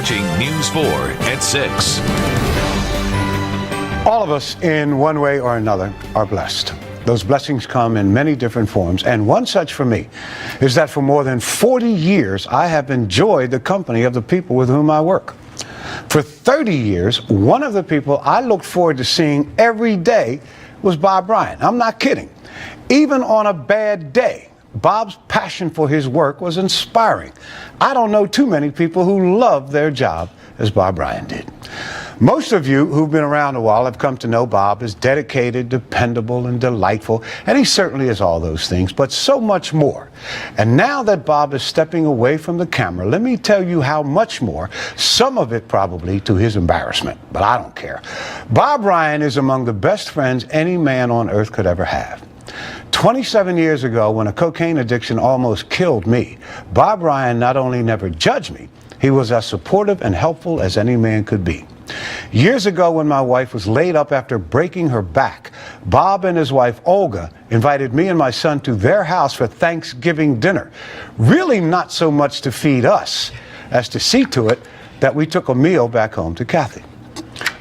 watching News 4 at 6. All of us, in one way or another, are blessed. Those blessings come in many different forms, and one such for me is that for more than 40 years, I have enjoyed the company of the people with whom I work. For 30 years, one of the people I looked forward to seeing every day was Bob Bryant. I'm not kidding. Even on a bad day, Bob's passion for his work was inspiring. I don't know too many people who love their job as Bob Bryant did. Most of you who've been around a while have come to know Bob as dedicated, dependable, and delightful, and he certainly is all those things, but so much more. And now that Bob is stepping away from the camera, let me tell you how much more, some of it probably to his embarrassment, but I don't care. Bob Bryant is among the best friends any man on earth could ever have. 27 years ago, when a cocaine addiction almost killed me, Bob Bryant not only never judged me, he was as supportive and helpful as any man could be. Years ago, when my wife was laid up after breaking her back, Bob and his wife, Olga, invited me and my son to their house for Thanksgiving dinner. Really not so much to feed us as to see to it that we took a meal back home to Kathy.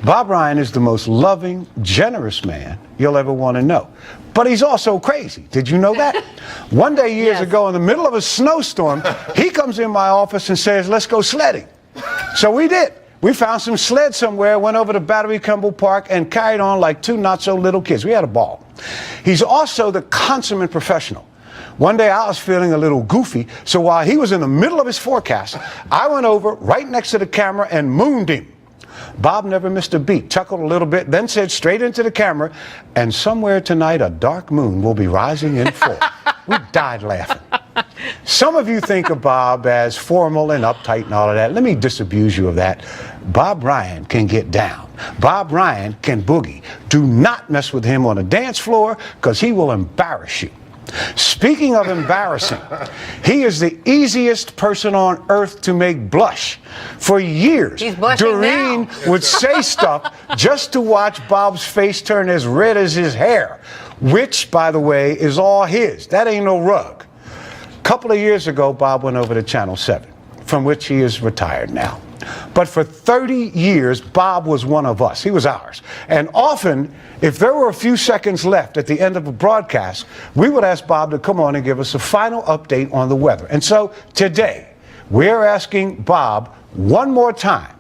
Bob Bryant is the most loving, generous man you'll ever want to know. But he's also crazy. Did you know that? One day years ago, in the middle of a snowstorm, he comes in my office and says, "Let's go sledding." So we did. We found some sleds somewhere, went over to Battery Kimball Park, and carried on like two not-so-little kids. We had a ball. He's also the consummate professional. One day I was feeling a little goofy, so while he was in the middle of his forecast, I went over right next to the camera and mooned him. Bob never missed a beat, chuckled a little bit, then said straight into the camera, "And somewhere tonight a dark moon will be rising in full." We died laughing. Some of you think of Bob as formal and uptight and all of that. Let me disabuse you of that. Bob Bryant can get down. Bob Bryant can boogie. Do not mess with him on a dance floor, because he will embarrass you. Speaking of embarrassing, he is the easiest person on earth to make blush. For years, Doreen would say stuff just to watch Bob's face turn as red as his hair, which, by the way, is all his. That ain't no rug. A couple of years ago, Bob went over to Channel 7, from which he is retired now. But for 30 years, Bob was one of us. He was ours. And often, if there were a few seconds left at the end of a broadcast, we would ask Bob to come on and give us a final update on the weather. And so today, we're asking Bob one more time,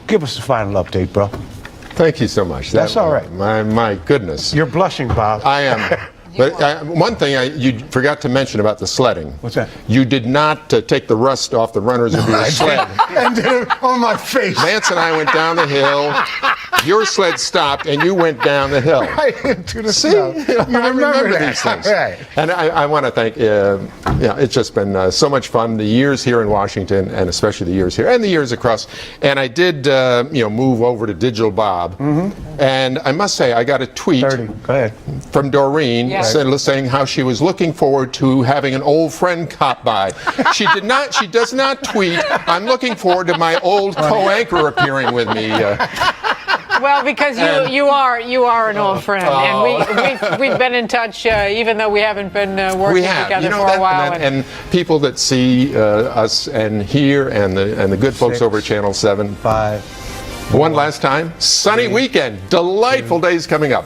give us a final update, bro. Thank you so much. That's all right. My goodness. You're blushing, Bob. I am. But one thing you forgot to mention about the sledding. What's that? You did not take the rust off the runners of your sled. And did it on my face. Vance and I went down the hill. Your sled stopped, and you went down the hill. Right into the See, snow. I remember these things. Right. And I want to thank. It's just been so much fun. The years here in Washington, and especially the years here, and the years across. And I did, move over to Digital Bob. Mm-hmm. And I must say, I got a tweet. 30. Go ahead. From Doreen. Yes. Saying how she was looking forward to having an old friend cop by. She does not tweet, "I'm looking forward to my old co-anchor appearing with me." Well, because you are an old friend, and we've been in touch even though we haven't been working together for a while. And people that see us and hear, and the good folks over at Channel 7. 5. One last time, sunny weekend, delightful days coming up.